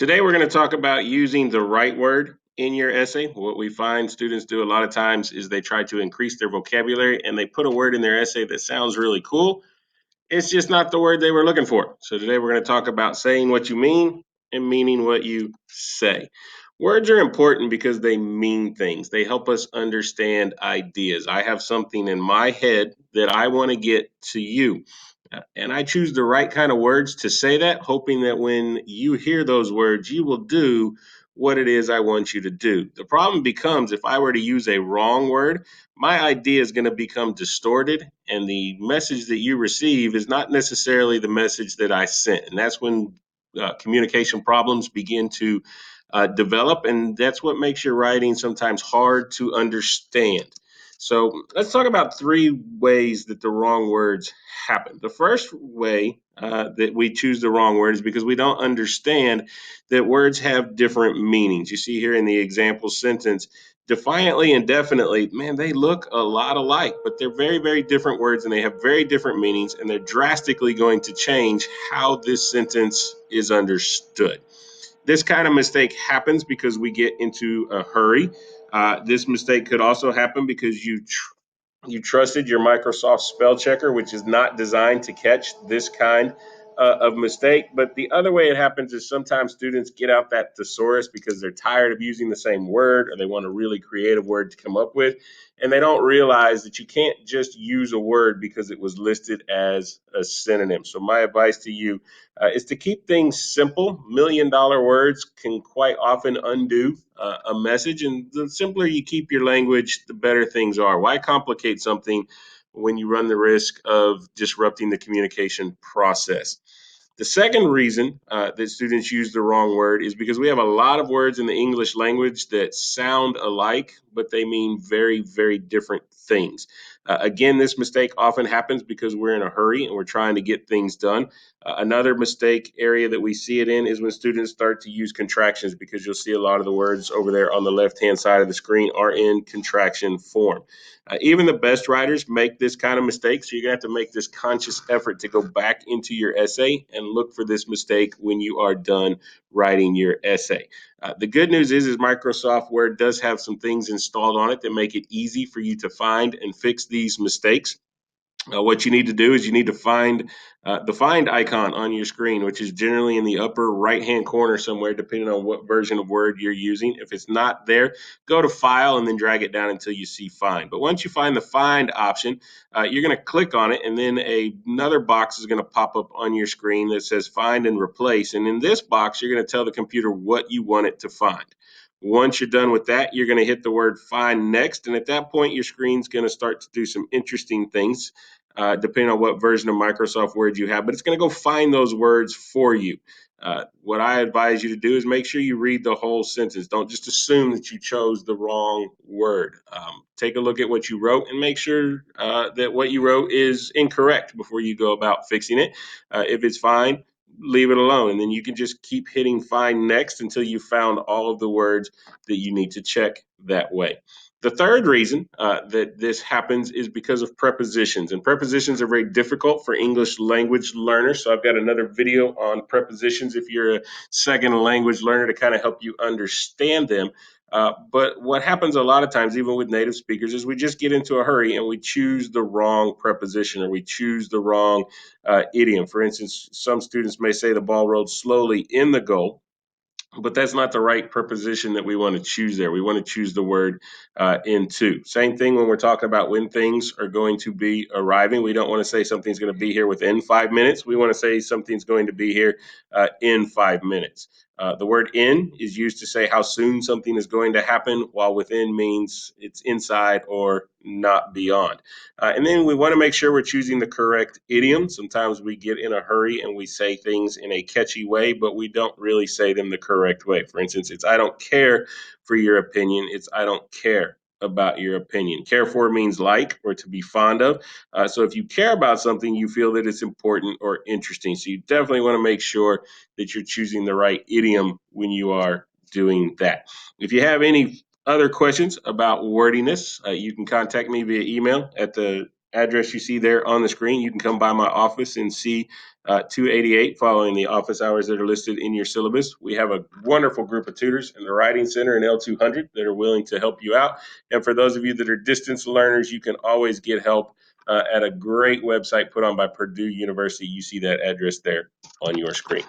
Today, we're going to talk about using the right word in your essay. What we find students do a lot of times is they try to increase their vocabulary and they put a word in their essay that sounds really cool. It's just not the word they were looking for. So, today, we're going to talk about saying what you mean and meaning what you say. Words are important because they mean things. They help us understand ideas. I have something in my head that I want to get to you. And I choose the right kind of words to say that, hoping that when you hear those words, you will do what it is I want you to do. The problem becomes if I were to use a wrong word, my idea is going to become distorted, and the message that you receive is not necessarily the message that I sent. And that's when communication problems begin to develop, and that's what makes your writing sometimes hard to understand. So let's talk about three ways that the wrong words happen. The first way that we choose the wrong word is because we don't understand that words have different meanings. You see here in the example sentence, defiantly and definitely, man, they look a lot alike, but they're very, very different words and they have very different meanings, and they're drastically going to change how this sentence is understood. This kind of mistake happens because we get into a hurry. This mistake could also happen because you trusted your Microsoft spell checker, which is not designed to catch this kind of mistake. But the other way it happens is sometimes students get out that thesaurus because they're tired of using the same word, or they want a really creative word to come up with. And they don't realize that you can't just use a word because it was listed as a synonym. So, my advice to you is to keep things simple. $1 million words can quite often undo a message. And the simpler you keep your language, the better things are. Why complicate something when you run the risk of disrupting the communication process? The second reason that students use the wrong word is because we have a lot of words in the English language that sound alike, but they mean very, very different things. Again, this mistake often happens because we're in a hurry and we're trying to get things done. Another mistake area that we see it in is when students start to use contractions, because you'll see a lot of the words over there on the left-hand side of the screen are in contraction form. Even the best writers make this kind of mistake, so you're going to have to make this conscious effort to go back into your essay and look for this mistake when you are done writing your essay. The good news is Microsoft Word does have some things installed on it that make it easy for you to find and fix these mistakes. What you need to do is you need to find the find icon on your screen, which is generally in the upper right hand corner somewhere, depending on what version of Word you're using. If it's not there, go to File and then drag it down until you see Find. But once you find the Find option, you're going to click on it, and then another box is going to pop up on your screen that says Find and Replace. And in this box, you're going to tell the computer what you want it to find. Once you're done with that, you're going to hit the word Find Next. And at that point, your screen's going to start to do some interesting things depending on what version of Microsoft Word you have, but it's going to go find those words for you. What I advise you to do is make sure you read the whole sentence. Don't just assume that you chose the wrong word. Take a look at what you wrote and make sure that what you wrote is incorrect before you go about fixing it. If it's fine, leave it alone. And then you can just keep hitting find next until you found all of the words that you need to check that way. The third reason that this happens is because of prepositions, and prepositions are very difficult for English language learners. So I've got another video on prepositions if you're a second language learner to kind of help you understand them. But what happens a lot of times, even with native speakers, is we just get into a hurry and we choose the wrong preposition, or we choose the wrong idiom. For instance, some students may say the ball rolled slowly in the goal, but that's not the right preposition that we want to choose there. We want to choose the word into. Same thing when we're talking about when things are going to be arriving. We don't want to say something's going to be here within 5 minutes. We want to say something's going to be here in 5 minutes. The word in is used to say how soon something is going to happen, while within means it's inside or not beyond. And then we want to make sure we're choosing the correct idiom. Sometimes we get in a hurry and we say things in a catchy way, but we don't really say them the correct way. For instance, it's I don't care for your opinion. It's I don't care about your opinion. Care for means like or to be fond of. So if you care about something, you feel that it's important or interesting. So you definitely want to make sure that you're choosing the right idiom when you are doing that. If you have any other questions about wordiness, you can contact me via email at the address you see there on the screen. You can come by my office and see 288 following the office hours that are listed in your syllabus. We have a wonderful group of tutors in the Writing Center and L200 that are willing to help you out. And for those of you that are distance learners, you can always get help at a great website put on by Purdue University. You see that address there on your screen.